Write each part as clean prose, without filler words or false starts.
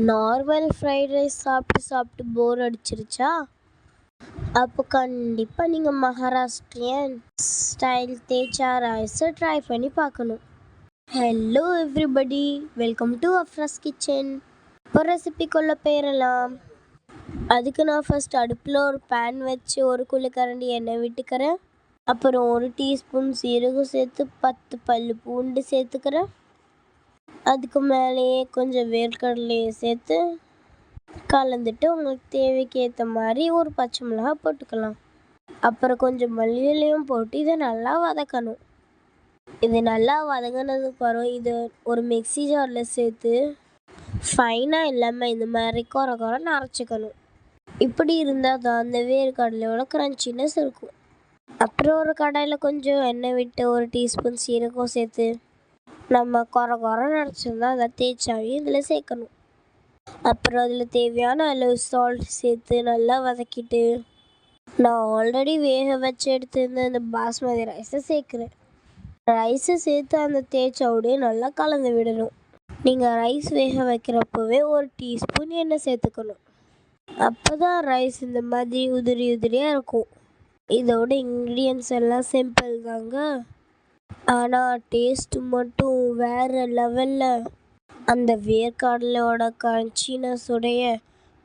Normal fried rice சாப்பிட்டு சாப்பிட்டு போர் அடிச்சிருச்சா? அப்போ கண்டிப்பாக நீங்கள் மகாராஷ்டிரியன் ஸ்டைல் தேச்சா ரைஸை ட்ரை பண்ணி பார்க்கணும். Hello everybody, welcome to Afra's kitchen. இப்போ ரெசிபிக்குள்ளே போயிடலாம். அதுக்கு நான் ஃபஸ்ட் அடுப்பில் ஒரு பேன் வச்சு ஒரு குழிக்கரண்டி எண்ணெய் விட்டுக்கிறேன். அப்புறம் 1 டீஸ்பூன் சீரகம் சேர்த்து 10 பல் பூண்டு சேர்த்துக்கிறேன். அதுக்கு மேலேயே கொஞ்சம் வேர்க்கடலையை சேர்த்து கலந்துட்டு உங்களுக்கு தேவைக்கு ஏற்ற மாதிரி ஒரு பச்சை மிளகாய் போட்டுக்கலாம். அப்புறம் கொஞ்சம் மல்லியிலையும் போட்டு இதை நல்லா வதக்கணும். இது நல்லா வதங்கினதுக்கு அப்புறம் இதை ஒரு மிக்ஸி ஜாரில் சேர்த்து ஃபைனாக இல்லாமல் இந்த மாதிரி குறைன்னு அரைச்சிக்கணும். இப்படி இருந்தால் தான் அந்த வேர்க்கடலையோட க்ரன்ச்சினஸ் இருக்கும். அப்புறம் ஒரு கடாயில் கொஞ்சம் எண்ணெய் விட்டு 1 டீஸ்பூன் சீரகம் சேர்த்து நம்ம குறைன்னு அரைச்சிருந்தா அதை தேய்ச்சாவே இதில் சேர்க்கணும். அப்புறம் அதில் தேவையான அளவு சால்ட் சேர்த்து நல்லா வதக்கிட்டு நான் ஆல்ரெடி வேக வச்சு எடுத்துருந்த இந்த பாஸ்மதி ரைஸை சேர்க்குறேன். ரைஸை சேர்த்து அந்த தேய்ச்சாவோடய நல்லா கலந்து விடணும். நீங்கள் ரைஸ் வேக வைக்கிறப்பவே 1 டீஸ்பூன் எண்ணெய் சேர்த்துக்கணும். அப்போ தான் ரைஸ் இந்த மாதிரி உதிரியாக இருக்கும். இதோட இன்க்ரீடியன்ஸ் எல்லாம் சிம்பிள் தாங்க, ஆனால் டேஸ்ட்டு மட்டும் வேறு லெவலில். அந்த வேர்க்கடலையோட க்ரன்ச்சினஸுடைய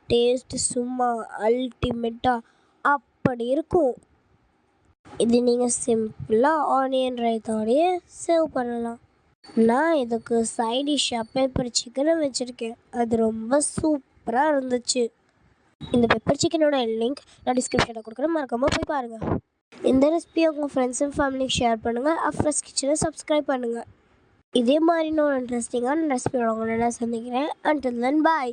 டேஸ்ட்டு சும்மா அல்டிமேட்டாக அப்படி இருக்கும். இது நீங்கள் சிம்பிளாக ஆனியன் ரைத்தாவோடையே சர்வ் பண்ணலாம். நான் இதுக்கு சைட் டிஷ்ஷாக பெப்பர் சிக்கனை வச்சுருக்கேன். அது ரொம்ப சூப்பராக இருந்துச்சு. இந்த பெப்பர் சிக்கனோட லிங்க் நான் டிஸ்கிரிப்ஷனில் கொடுக்குறேன், மறக்காமல் போய் பாருங்கள். இந்த ரெசிபியை உங்கள் ஃப்ரெண்ட்ஸ் அண்ட் ஃபேமிலிக்கு ஷேர் பண்ணுங்கள். அஃப்ராஸ் கிச்சனை சப்ஸ்கிரைப் பண்ணுங்கள். இதே மாதிரி இன்னொரு இன்ட்ரெஸ்டிங்கான ரெசிபியோட உங்களை நான் சந்திக்கிறேன். Until then, bye.